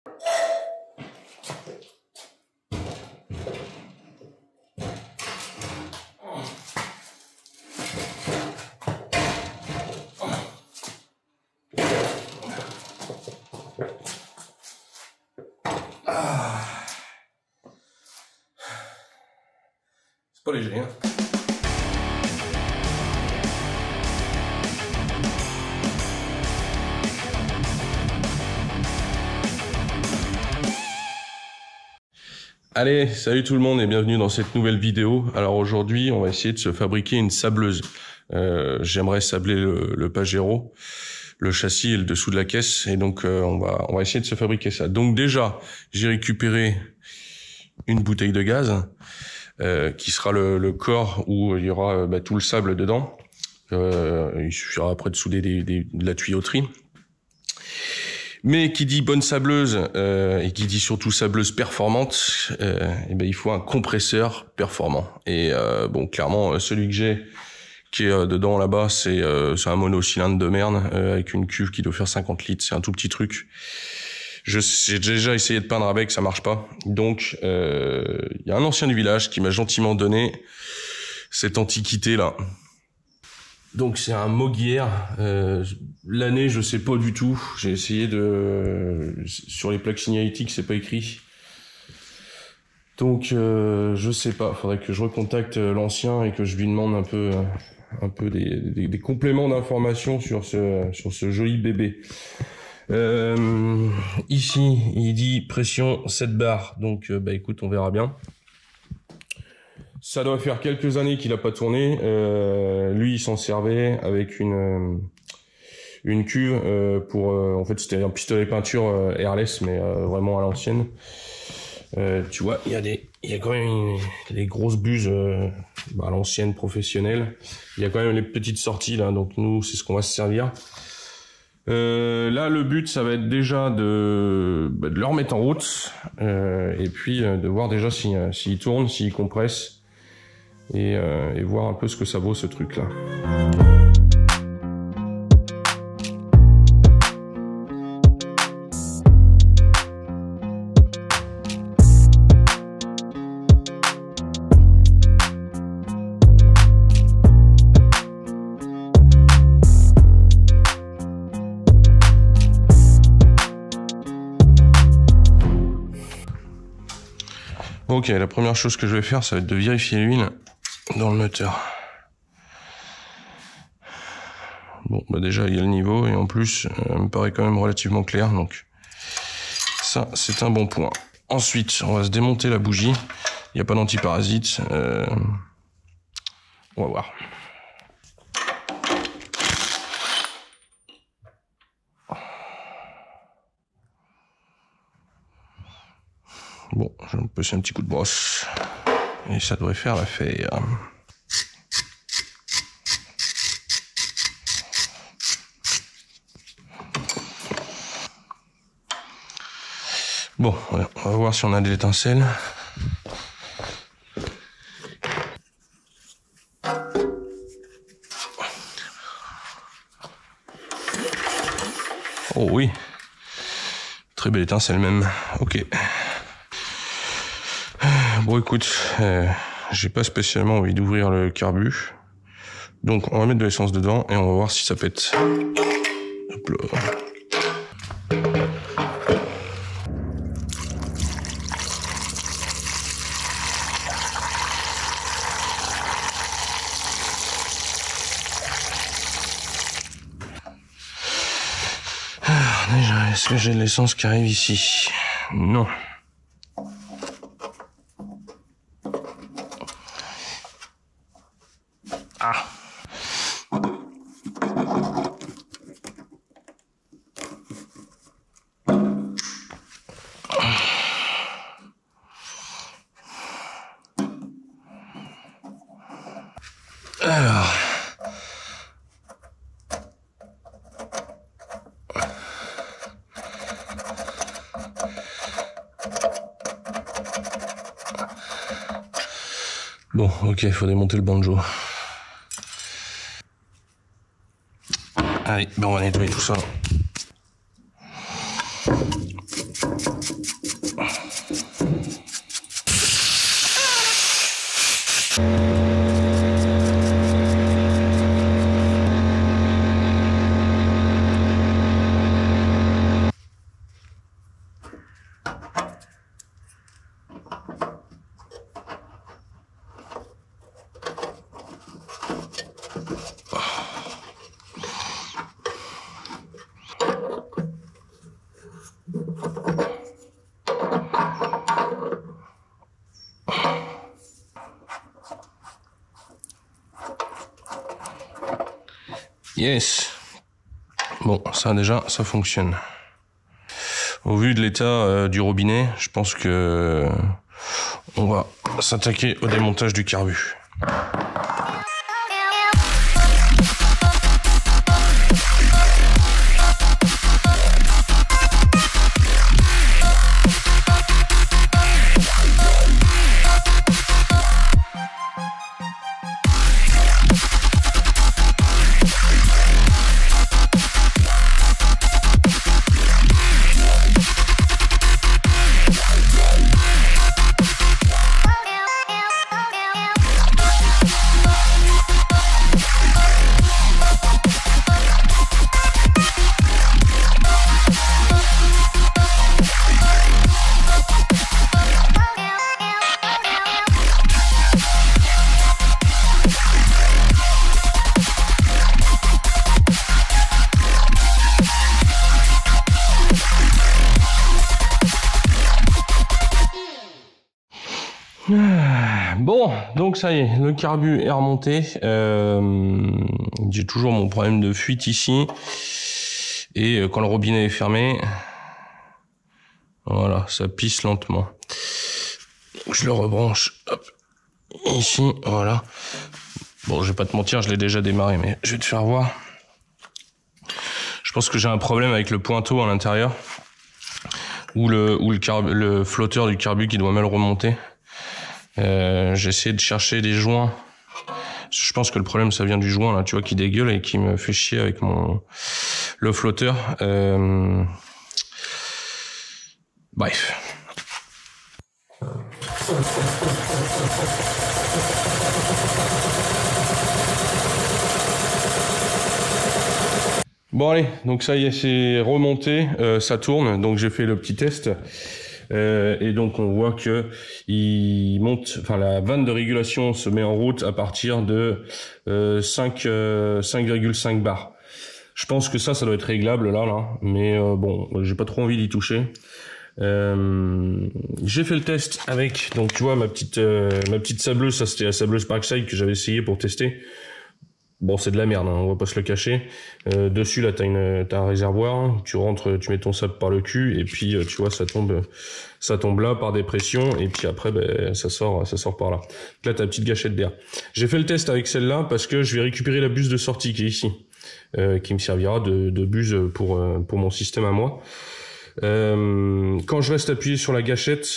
C'est pas léger, hein. Allez, salut tout le monde et bienvenue dans cette nouvelle vidéo. Alors aujourd'hui, on va essayer de se fabriquer une sableuse. J'aimerais sabler le Pajero, le châssis et le dessous de la caisse. Et donc on va essayer de se fabriquer ça. Donc déjà, j'ai récupéré une bouteille de gaz qui sera le corps où il y aura tout le sable dedans. Il suffira après de souder de la tuyauterie. Mais qui dit bonne sableuse et qui dit surtout sableuse performante, il faut un compresseur performant. Et bon, clairement, celui que j'ai, qui est dedans là-bas, c'est un monocylindre de merde avec une cuve qui doit faire 50 litres. C'est un tout petit truc. J'ai déjà essayé de peindre avec, ça marche pas. Donc, il y a un ancien du village qui m'a gentiment donné cette antiquité là. Donc c'est un Moguière, l'année je sais pas du tout, j'ai essayé sur les plaques signalétiques c'est pas écrit. Donc je sais pas, faudrait que je recontacte l'ancien et que je lui demande un peu des compléments d'informations sur ce joli bébé. Ici il dit pression 7 bars, donc écoute on verra bien. Ça doit faire quelques années qu'il a pas tourné. Lui, il s'en servait avec une cuve pour. En fait, c'était un pistolet peinture airless, mais vraiment à l'ancienne. Tu vois, il y a quand même les grosses buses à l'ancienne professionnelle. Il y a quand même les petites sorties là, donc nous, c'est ce qu'on va se servir. Là, le but, ça va être déjà de le remettre en route et puis de voir déjà s'il tourne, s'il compresse. Et voir un peu ce que ça vaut ce truc là. Ok, la première chose que je vais faire, ça va être de vérifier l'huile dans le moteur. Bon, déjà il y a le niveau et en plus, me paraît quand même relativement clair, donc ça c'est un bon point. Ensuite, on va se démonter la bougie. Il n'y a pas d'antiparasite. On va voir. Bon, je vais me passer un petit coup de brosse et ça devrait faire l'affaire. Bon, voilà, on va voir si on a des étincelles. Oh oui, très belle étincelle même. Ok. Bon écoute, j'ai pas spécialement envie d'ouvrir le carbu. Donc on va mettre de l'essence dedans et on va voir si ça pète. Hop là. Alors déjà, est-ce que j'ai de l'essence qui arrive ici? Non. Ah. Alors. Bon, ok, il faut démonter le banjo. Allez, on va nettoyer tout ça. Yes. Bon, ça déjà, ça fonctionne. Au vu de l'état du robinet, je pense que on va s'attaquer au démontage du carbu. Bon, donc ça y est, le carbu est remonté. J'ai toujours mon problème de fuite ici. Et quand le robinet est fermé, voilà, ça pisse lentement. Donc je le rebranche, hop, ici, voilà. Bon, je vais pas te mentir, je l'ai déjà démarré, mais je vais te faire voir. Je pense que j'ai un problème avec le pointeau à l'intérieur. Ou le flotteur du carbu qui doit mal remonter. J'ai essayé de chercher des joints. Je pense que le problème ça vient du joint là, tu vois, qui dégueule et qui me fait chier avec le flotteur. Bref. Bon allez, donc ça y est, c'est remonté, ça tourne. Donc j'ai fait le petit test. Et donc on voit que il monte, enfin la vanne de régulation se met en route à partir de 5,5 bars. Je pense que ça doit être réglable là, mais bon, j'ai pas trop envie d'y toucher. J'ai fait le test avec, donc tu vois ma petite sableuse, ça c'était la sableuse Parkside que j'avais essayé pour tester. Bon, c'est de la merde, hein, on va pas se le cacher. Dessus, là, t'as un réservoir, hein, tu rentres, tu mets ton sable par le cul, et puis, tu vois, ça tombe là par dépression, et puis après, ben, ça sort par là. Donc là, t'as la petite gâchette d'air. J'ai fait le test avec celle-là parce que je vais récupérer la buse de sortie qui est ici, qui me servira de buse pour mon système à moi. Quand je reste appuyé sur la gâchette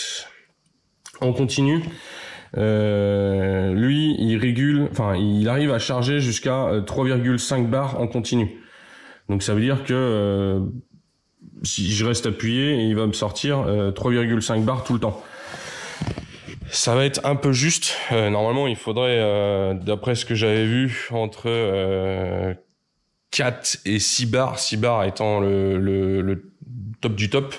en continu, lui, il régule, enfin, il arrive à charger jusqu'à 3,5 bars en continu. Donc ça veut dire que si je reste appuyé, il va me sortir 3,5 bars tout le temps. Ça va être un peu juste. Normalement, il faudrait, d'après ce que j'avais vu, entre 4 et 6 bars, 6 bars étant le top du top.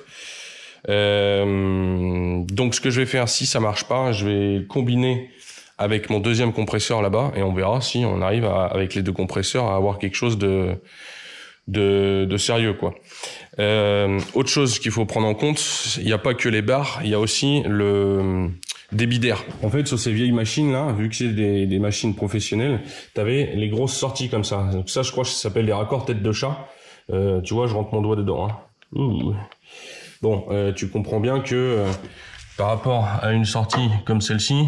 Donc ce que je vais faire, si ça marche pas, je vais combiner avec mon deuxième compresseur là-bas et on verra si on arrive avec les deux compresseurs à avoir quelque chose de sérieux, quoi. Autre chose qu'il faut prendre en compte, il n'y a pas que les barres, il y a aussi le débit d'air. En fait, sur ces vieilles machines là, vu que c'est des machines professionnelles, t'avais les grosses sorties comme ça. Donc ça, je crois que ça s'appelle des raccords tête de chat. Tu vois, je rentre mon doigt dedans, hein. Ouh. Bon, tu comprends bien que par rapport à une sortie comme celle-ci,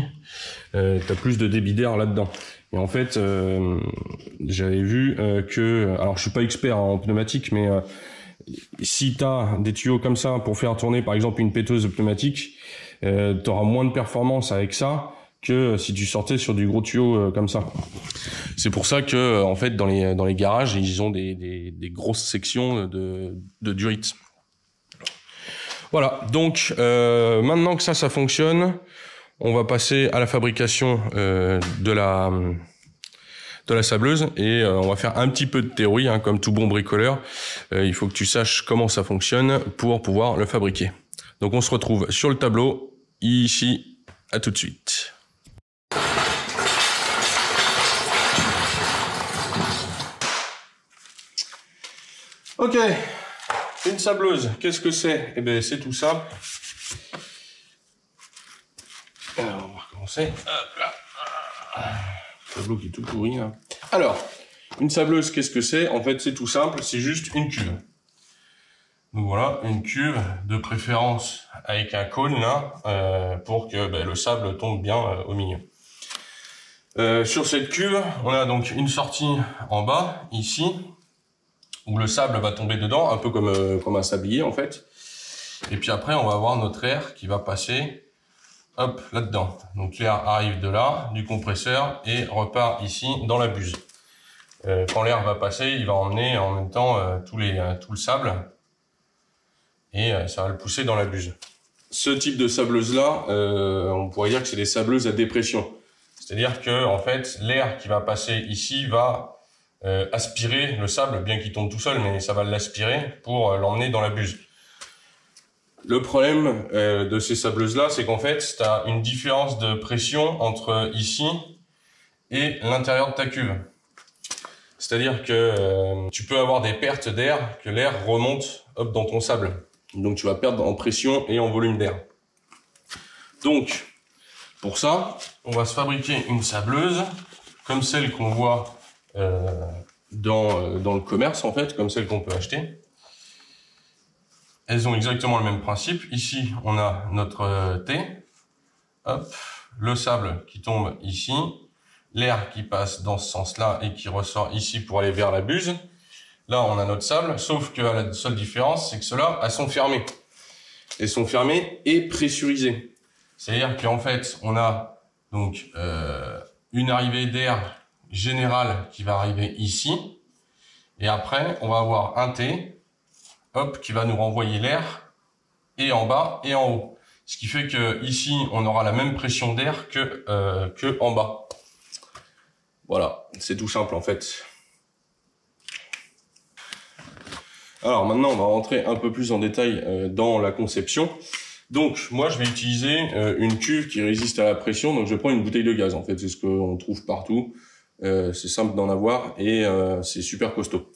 t'as plus de débit d'air là-dedans. Et en fait, j'avais vu que, alors je suis pas expert en pneumatique, mais si t'as des tuyaux comme ça pour faire tourner par exemple une péteuse de pneumatique, t'auras moins de performance avec ça que si tu sortais sur du gros tuyau comme ça. C'est pour ça que en fait dans les garages ils ont des grosses sections de Durit. Voilà, donc maintenant que ça fonctionne, on va passer à la fabrication de la sableuse et on va faire un petit peu de théorie, hein, comme tout bon bricoleur. Il faut que tu saches comment ça fonctionne pour pouvoir le fabriquer. Donc on se retrouve sur le tableau, ici, à tout de suite. Ok. Une sableuse, qu'est-ce que c'est? Eh bien, c'est tout ça. Alors, on va recommencer. Hop là. Le tableau qui est tout pourri, là. Alors, Une sableuse, qu'est-ce que c'est? En fait, c'est tout simple, c'est juste une cuve. Donc voilà, une cuve de préférence avec un cône là, pour que le sable tombe bien au milieu. Sur cette cuve, on a donc une sortie en bas, ici, où le sable va tomber dedans, un peu comme un sablier en fait. Et puis après, on va avoir notre air qui va passer, hop, là-dedans. Donc l'air arrive de là, du compresseur, et repart ici dans la buse. Quand l'air va passer, il va emmener en même temps tout le sable, et ça va le pousser dans la buse. Ce type de sableuse-là, on pourrait dire que c'est des sableuses à dépression. C'est-à-dire que en fait, l'air qui va passer ici va aspirer le sable, bien qu'il tombe tout seul, mais ça va l'aspirer pour l'emmener dans la buse. Le problème de ces sableuses-là, c'est qu'en fait, tu as une différence de pression entre ici et l'intérieur de ta cuve. C'est-à-dire que tu peux avoir des pertes d'air, que l'air remonte hop, dans ton sable. Donc tu vas perdre en pression et en volume d'air. Donc, pour ça, on va se fabriquer une sableuse, comme celle qu'on voit dans le commerce, en fait, comme celle qu'on peut acheter. Elles ont exactement le même principe. Ici, on a notre thé. Hop, le sable qui tombe ici. L'air qui passe dans ce sens-là et qui ressort ici pour aller vers la buse. Là, on a notre sable, sauf que la seule différence, c'est que ceux-là, elles sont fermées. Elles sont fermées et pressurisées. C'est-à-dire qu'en fait, on a donc une arrivée d'air générale qui va arriver ici. Et après, on va avoir un T, hop, qui va nous renvoyer l'air et en bas et en haut. Ce qui fait que ici, on aura la même pression d'air que en bas. Voilà, c'est tout simple en fait. Alors maintenant, on va rentrer un peu plus en détail dans la conception. Donc, moi, je vais utiliser une cuve qui résiste à la pression. Donc, je prends une bouteille de gaz. En fait, c'est ce qu'on trouve partout. C'est simple d'en avoir et c'est super costaud.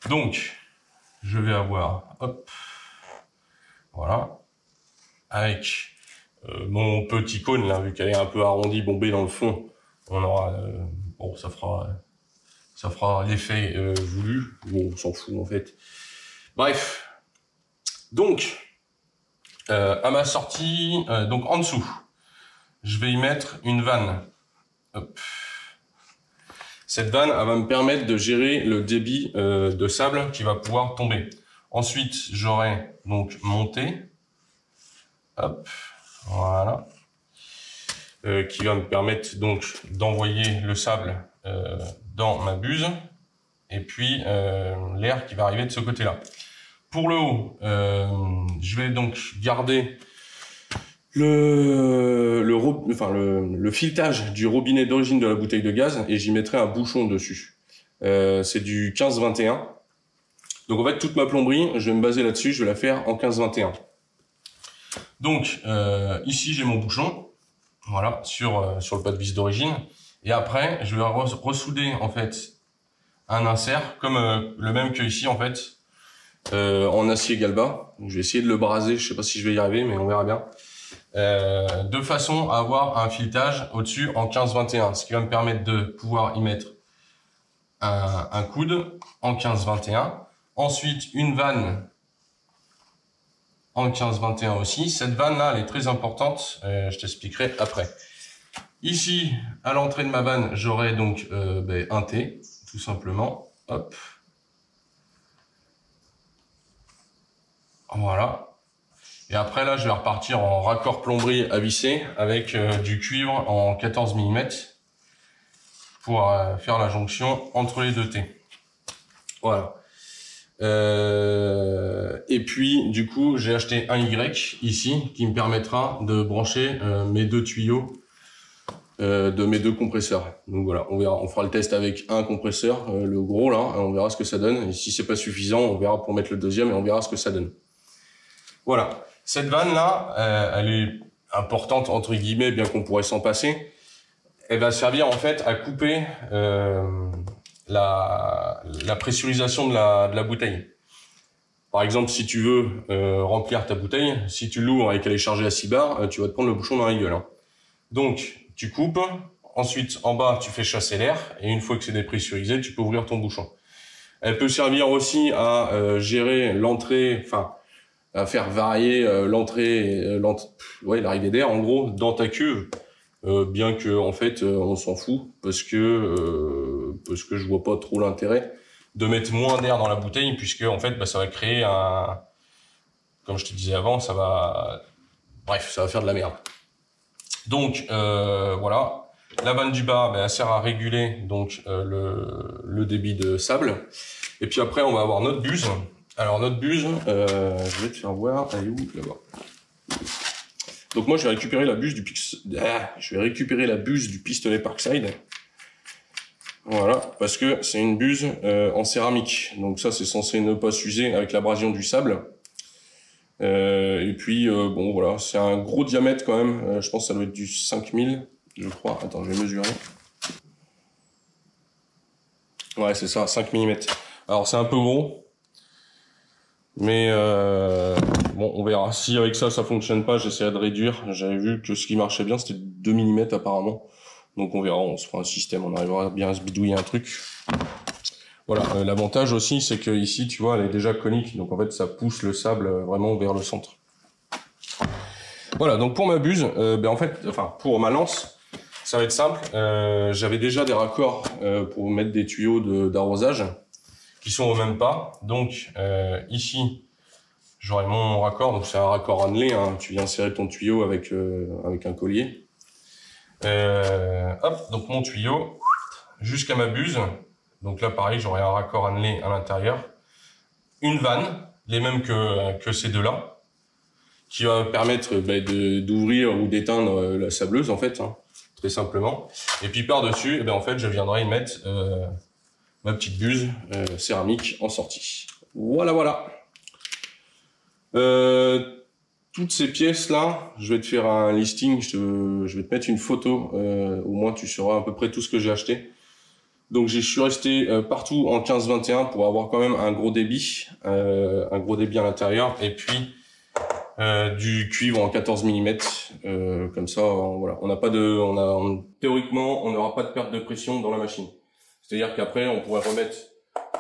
Donc, je vais avoir, hop, voilà, avec mon petit cône là, vu qu'elle est un peu arrondie, bombée dans le fond, on aura, bon, ça fera l'effet voulu. Bon, on s'en fout en fait. Bref, donc. À ma sortie, donc en dessous, je vais y mettre une vanne. Hop. Cette vanne, elle va me permettre de gérer le débit de sable qui va pouvoir tomber. Ensuite, j'aurai donc mon T. Hop, voilà. Qui va me permettre donc d'envoyer le sable dans ma buse. Et puis, l'air qui va arriver de ce côté-là. Pour le haut, je vais donc garder le filetage du robinet d'origine de la bouteille de gaz et j'y mettrai un bouchon dessus. C'est du 15-21. Donc en fait, toute ma plomberie, je vais me baser là-dessus, je vais la faire en 15-21. Donc ici, j'ai mon bouchon, voilà, sur le pas de vis d'origine. Et après, je vais ressouder en fait un insert, comme le même que ici en fait. En acier galba. Je vais essayer de le braser, je sais pas si je vais y arriver, mais on verra bien. De façon à avoir un filetage au-dessus en 15-21, ce qui va me permettre de pouvoir y mettre un coude en 15-21. Ensuite, une vanne en 15-21 aussi. Cette vanne-là, elle est très importante, je t'expliquerai après. Ici, à l'entrée de ma vanne, j'aurai donc un T, tout simplement. Hop. Voilà. Et après là, je vais repartir en raccord plomberie à visser avec du cuivre en 14 mm pour faire la jonction entre les deux T. Voilà. Et puis, du coup, j'ai acheté un Y ici qui me permettra de brancher mes deux tuyaux de mes deux compresseurs. Donc voilà, on verra, on fera le test avec un compresseur, le gros là, on verra ce que ça donne. Et si c'est pas suffisant, on verra pour mettre le deuxième et on verra ce que ça donne. Voilà, cette vanne là, elle est importante entre guillemets, bien qu'on pourrait s'en passer. Elle va servir en fait à couper la pressurisation de la bouteille. Par exemple, si tu veux remplir ta bouteille, si tu l'ouvres et qu'elle est chargée à 6 bars, tu vas te prendre le bouchon dans la gueule. Hein. Donc, tu coupes Ensuite, en bas, tu fais chasser l'air. Et une fois que c'est dépressurisé, tu peux ouvrir ton bouchon. Elle peut servir aussi à gérer l'entrée, enfin, à faire varier l'entrée, l'arrivée d'air, en gros, dans ta cuve. Bien que, en fait, on s'en fout, parce que je vois pas trop l'intérêt de mettre moins d'air dans la bouteille, puisque, en fait, ça va créer comme je te disais avant, ça va faire de la merde. Donc, voilà. La vanne du bas, elle sert à réguler donc le débit de sable. Et puis après, on va avoir notre buse. Alors notre buse, je vais te faire voir. Elle est où? Là-bas. Donc moi, je vais récupérer la buse du pistolet Parkside. Voilà, parce que c'est une buse en céramique. Donc ça, c'est censé ne pas s'user avec l'abrasion du sable. Et puis, bon, voilà, c'est un gros diamètre quand même. Je pense que ça doit être du 5000, je crois. Attends, je vais mesurer. Ouais, c'est ça, 5 mm. Alors, c'est un peu gros. Mais, bon, on verra. Si avec ça fonctionne pas, j'essaierai de réduire. J'avais vu que ce qui marchait bien, c'était 2 mm apparemment. Donc, on verra, on se fera un système, on arrivera bien à se bidouiller un truc. Voilà, l'avantage aussi, c'est que ici, tu vois, elle est déjà conique, donc en fait, ça pousse le sable vraiment vers le centre. Voilà, donc pour ma buse, pour ma lance, ça va être simple. J'avais déjà des raccords pour mettre des tuyaux d'arrosage qui sont au même pas. Donc ici, j'aurai mon raccord, donc c'est un raccord annelé, hein, tu viens insérer ton tuyau avec un collier. Hop, donc mon tuyau jusqu'à ma buse. Donc là, pareil, j'aurai un raccord annelé à l'intérieur. Une vanne, les mêmes que ces deux-là, qui va permettre d'ouvrir ou d'éteindre la sableuse, en fait, hein, très simplement. Et puis par-dessus, en fait, je viendrai y mettre ma petite buse céramique en sortie. Voilà, voilà. Toutes ces pièces-là, je vais te faire un listing, je vais te mettre une photo, au moins tu sauras à peu près tout ce que j'ai acheté. Donc je suis resté partout en 15-21 pour avoir quand même un gros débit à l'intérieur, et puis du cuivre en 14 mm, comme ça, voilà, théoriquement on n'aura pas de perte de pression dans la machine. C'est-à-dire qu'après on pourrait remettre,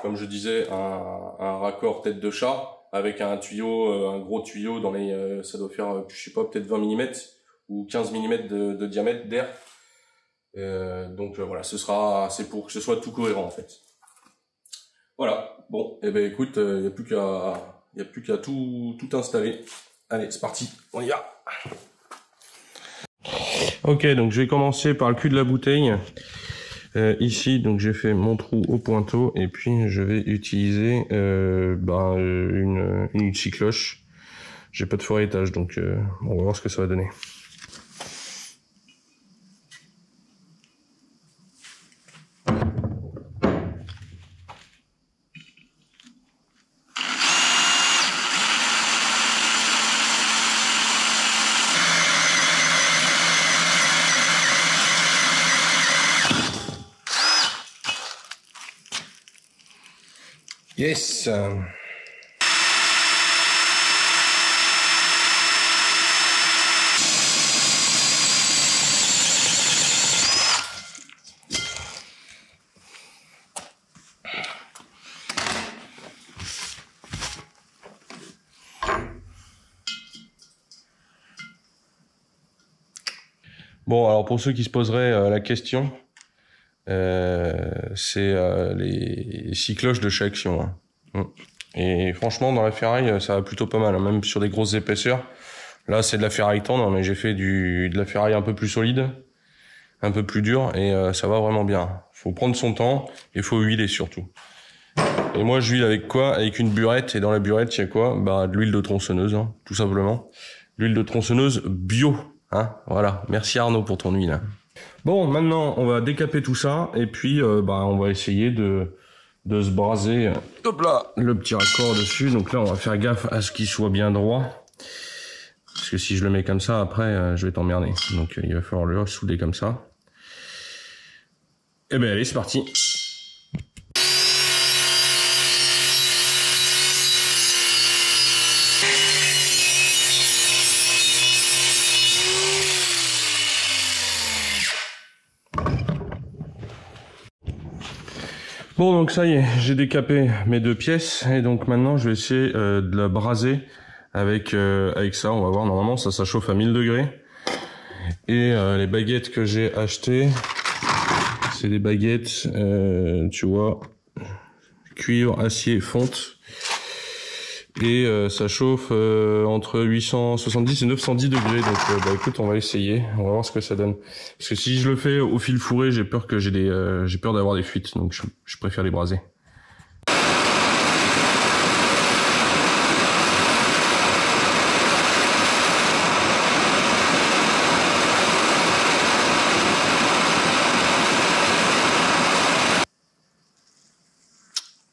comme je disais, un raccord tête de chat avec un tuyau, un gros tuyau dans ça doit faire, je sais pas, peut-être 20 mm ou 15 mm de diamètre d'air. Donc voilà, c'est pour que ce soit tout cohérent en fait. Voilà, bon, écoute, il y a plus qu'à tout installer. Allez, c'est parti, on y va. Ok, donc je vais commencer par le cul de la bouteille. Ici, donc j'ai fait mon trou au pointeau, et puis je vais utiliser une cycloche. J'ai pas de forêtage, donc on va voir ce que ça va donner. Yes. Bon, alors pour ceux qui se poseraient la question, c'est les 6 cloches de chez Action. Hein. Et franchement, dans la ferraille, ça va plutôt pas mal, hein, même sur des grosses épaisseurs. Là, c'est de la ferraille tendre, mais j'ai fait de la ferraille un peu plus solide, un peu plus dure, et ça va vraiment bien. Faut prendre son temps, et faut huiler surtout. Et moi, je huile avec quoi? Avec une burette, et dans la burette, il y a quoi? De l'huile de tronçonneuse, hein, tout simplement. L'huile de tronçonneuse bio, hein, voilà. Merci Arnaud pour ton huile. Hein. Bon, maintenant, on va décaper tout ça, et puis on va essayer de se braser, hop là, le petit raccord dessus. Donc là, on va faire gaffe à ce qu'il soit bien droit, parce que si je le mets comme ça, après, je vais t'emmerder. Donc il va falloir le souder comme ça. Et allez, c'est parti. Bon, donc ça y est, j'ai décapé mes 2 pièces et donc maintenant je vais essayer de la braser avec ça. On va voir, normalement ça chauffe à 1000 degrés. Et les baguettes que j'ai achetées, c'est des baguettes, tu vois, cuivre, acier, fonte. Et ça chauffe entre 870 et 910 degrés. Donc bah écoute, on va essayer, on va voir ce que ça donne. Parce que si je le fais au fil fourré, j'ai peur que j'ai peur d'avoir des fuites. Donc je préfère les braser.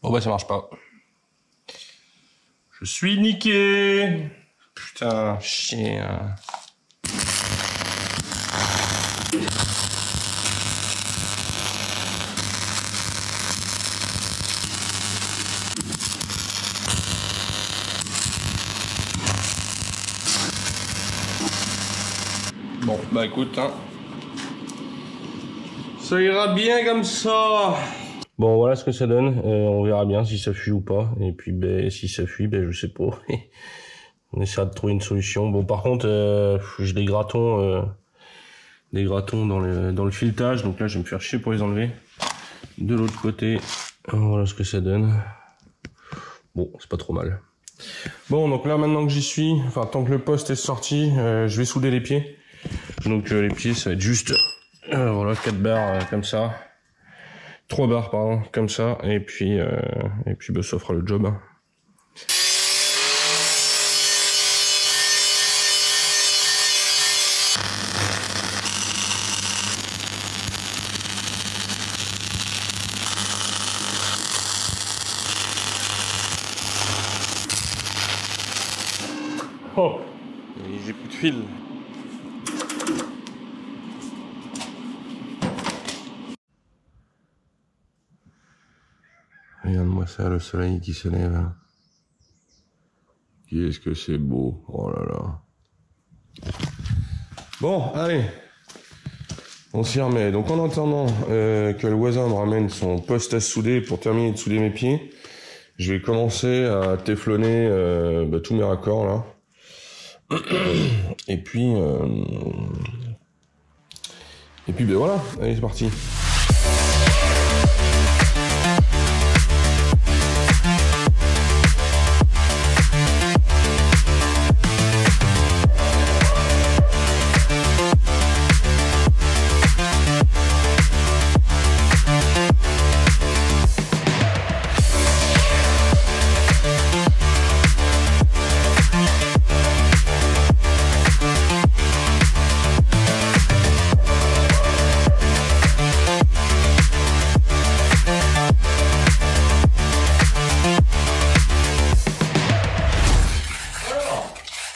Bon bah ça marche pas. Je suis niqué. Putain, chien. Bon, bah écoute, hein. Ça ira bien comme ça. Bon, voilà ce que ça donne. On verra bien si ça fuit ou pas. Et puis, ben, si ça fuit, ben, je sais pas. On essaiera de trouver une solution. Bon, par contre, j'ai des gratons dans le filetage. Donc là, je vais me faire chier pour les enlever. De l'autre côté, voilà ce que ça donne. Bon, c'est pas trop mal. Bon, donc là, maintenant que j'y suis, enfin, tant que le poste est sorti, je vais souder les pieds. Donc, les pieds, ça va être juste, voilà, 4 barres comme ça. 3 barres, pardon, comme ça, et puis bah, ça fera le job. Hein. Oh, j'ai plus de fil. Regarde-moi ça, le soleil qui se lève. Qu'est-ce que c'est beau. Oh là là. Bon, allez. On s'y remet. Donc en attendant que le voisin me ramène son poste à souder pour terminer de souder mes pieds, je vais commencer à téflonner tous mes raccords là. Et puis ben voilà. Allez, c'est parti.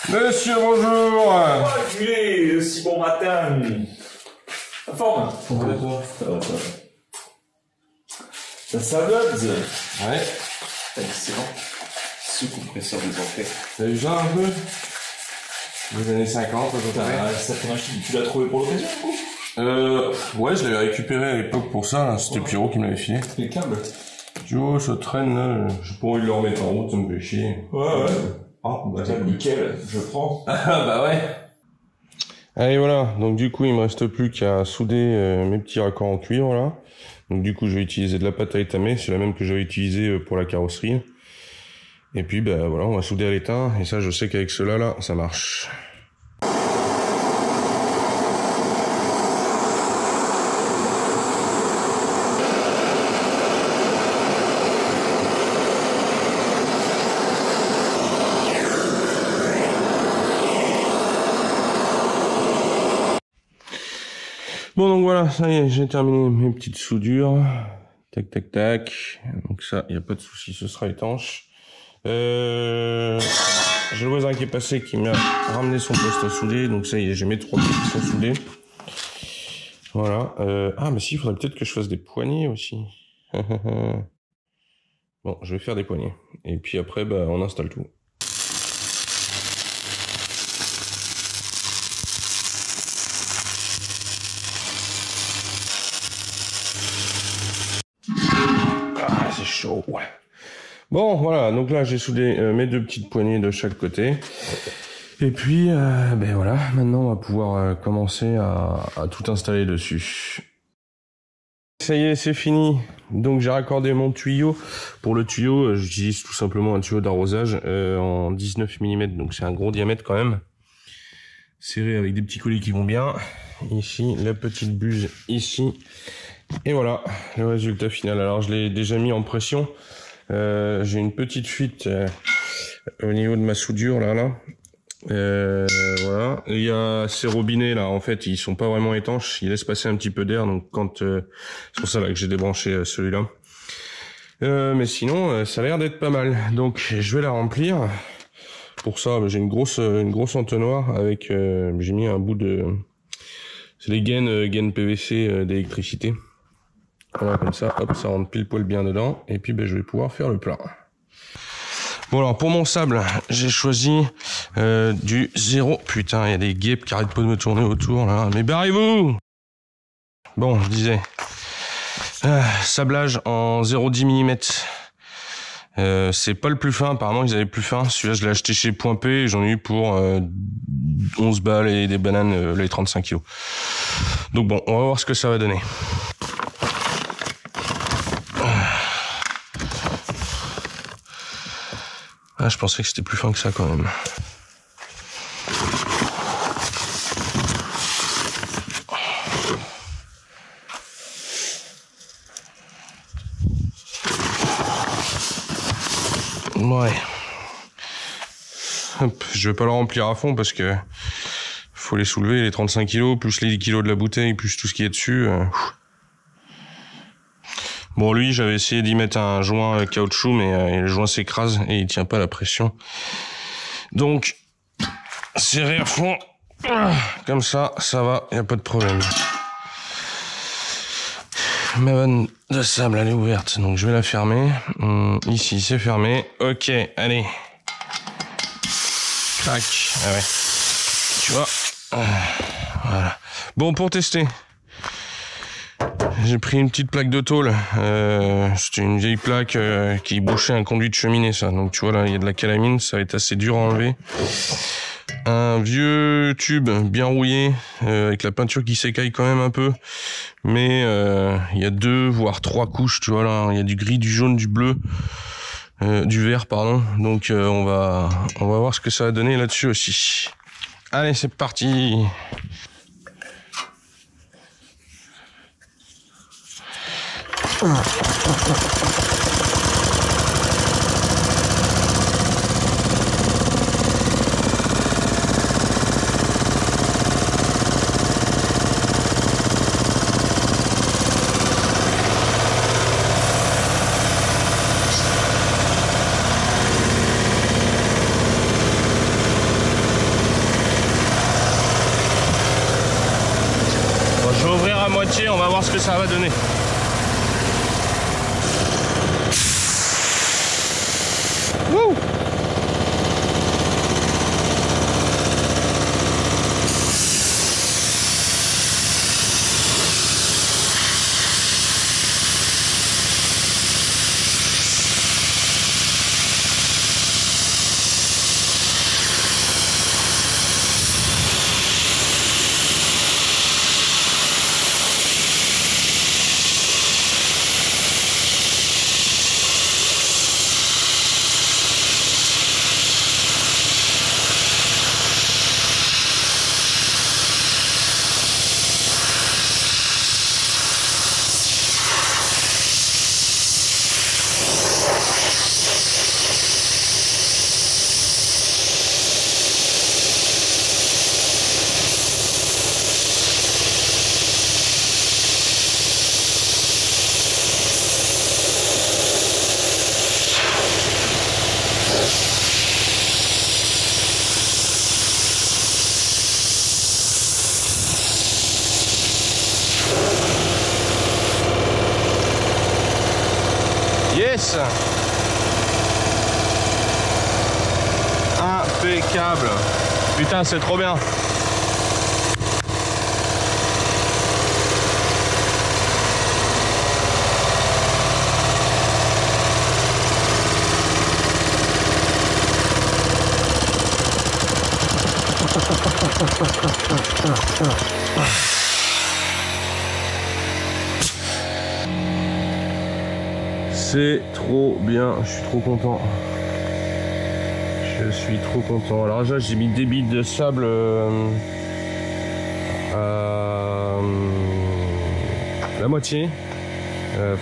Monsieur, bonjour. Enculé, si bon matin. La forme. Ça savonne. Ouais. Excellent. Ce compresseur des entrées. T'as vu ça un peu? Les années 50, à peu près. Cette machine, tu l'as trouvée pour l'occasion? Ouais, je l'avais récupéré à l'époque pour ça. C'était Pierrot qui me l'avait filé. Les câbles. Tu vois, ça traîne là. J'ai pas envie de le remettre en route, ça me fait chier. Ouais. Ah, bah nickel, je prends. Ah bah ouais. Allez voilà, donc du coup il me reste plus qu'à souder mes petits raccords en cuivre là. Donc du coup je vais utiliser de la pâte à étamer, c'est la même que j'avais utilisée pour la carrosserie. Et puis bah voilà, on va souder à l'étain, et ça je sais qu'avec cela là, ça marche. Bon donc voilà, ça y est, j'ai terminé mes petites soudures. Tac tac tac. Donc ça, il n'y a pas de souci, ce sera étanche. J'ai le voisin qui est passé qui m'a ramené son poste à souder. Donc ça y est, j'ai mes 3 pieds qui sont soudés. Voilà. Ah mais si, il faudrait peut-être que je fasse des poignées aussi. Bon, je vais faire des poignées. Et puis après, bah, on installe tout. chaud. Bon, voilà, donc là j'ai soudé mes 2 petites poignées de chaque côté. Et puis, ben voilà, maintenant on va pouvoir commencer à tout installer dessus. Ça y est, c'est fini. Donc j'ai raccordé mon tuyau. Pour le tuyau, j'utilise tout simplement un tuyau d'arrosage en 19 mm, donc c'est un gros diamètre quand même. Serré avec des petits colliers qui vont bien. Ici, la petite buse ici. Et voilà, le résultat final. Alors je l'ai déjà mis en pression. J'ai une petite fuite au niveau de ma soudure là. Voilà. Il y a ces robinets là, en fait, ils sont pas vraiment étanches. Ils laissent passer un petit peu d'air. Donc quand c'est pour ça là que j'ai débranché celui-là. Mais sinon, ça a l'air d'être pas mal. Donc je vais la remplir. Pour ça, j'ai une grosse entonnoir avec. J'ai mis un bout de. C'est les gaines PVC d'électricité. Voilà, comme ça, hop, ça rentre pile poil bien dedans. Et puis, ben, je vais pouvoir faire le plein. Bon, alors, pour mon sable, j'ai choisi du 0. Putain, il y a des guêpes qui arrêtent pas de me tourner autour, là. Mais barrez-vous! Bon, je disais. Sablage en 0,10 mm. C'est pas le plus fin, apparemment, ils avaient plus fin. Celui-là, je l'ai acheté chez Point P. J'en ai eu pour 11 balles et des bananes, les 35 kilos. Donc bon, on va voir ce que ça va donner. Ah, je pensais que c'était plus fin que ça quand même. Ouais. Hop, je vais pas le remplir à fond parce que faut les soulever, les 35 kilos, plus les 10 kilos de la bouteille, plus tout ce qui est dessus. Bon, lui, j'avais essayé d'y mettre un joint caoutchouc, mais le joint s'écrase et il tient pas la pression. Donc, serrer à fond, comme ça va, y a pas de problème. Ma vanne de sable, elle est ouverte, donc je vais la fermer. Ici, c'est fermé. Ok, allez. Crac. Ah ouais. Tu vois. Voilà. Bon, pour tester. J'ai pris une petite plaque de tôle. C'était une vieille plaque qui bouchait un conduit de cheminée, ça. Donc tu vois là, il y a de la calamine, ça va être assez dur à enlever. Un vieux tube bien rouillé, avec la peinture qui s'écaille quand même un peu. Mais il y a 2 voire 3 couches, tu vois là. Il y a du gris, du jaune, du bleu, du vert, pardon. Donc on va voir ce que ça va donner là-dessus aussi. Allez, c'est parti. Bon, je vais ouvrir à moitié, on va voir ce que ça va donner. Wouh! Yes! Impeccable! Putain, c'est trop bien! C'est trop bien, je suis trop content. Je suis trop content. Alors là, j'ai mis des billes de sable la moitié.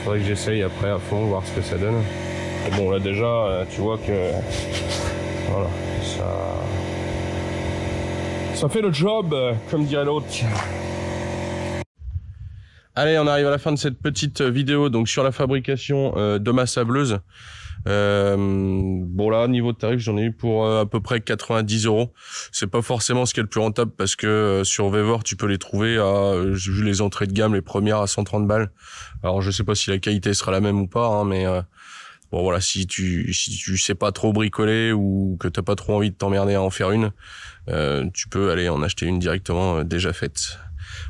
Faudrait que j'essaye après à fond, voir ce que ça donne. Et bon, là déjà, tu vois que voilà, ça fait le job, comme dirait l'autre. Allez, on arrive à la fin de cette petite vidéo donc sur la fabrication de ma sableuse. Bon là, niveau de tarif, j'en ai eu pour à peu près 90 €. C'est pas forcément ce qui est le plus rentable parce que sur Vevor, tu peux les trouver à, j'ai vu les entrées de gamme, les premières à 130 balles. Alors je sais pas si la qualité sera la même ou pas, hein, mais bon voilà, si tu sais pas trop bricoler ou que t'as pas trop envie de t'emmerder à en faire une, tu peux aller en acheter une directement déjà faite.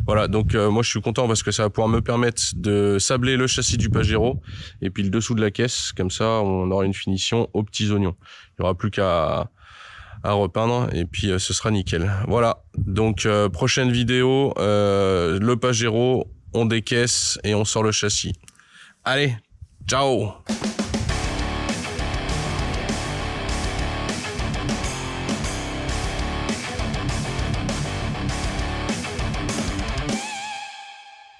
Voilà, donc moi je suis content parce que ça va pouvoir me permettre de sabler le châssis du Pajero et puis le dessous de la caisse, comme ça on aura une finition aux petits oignons. Il n'y aura plus qu'à repeindre et puis ce sera nickel. Voilà, donc prochaine vidéo, le Pajero, on décaisse et on sort le châssis. Allez, ciao!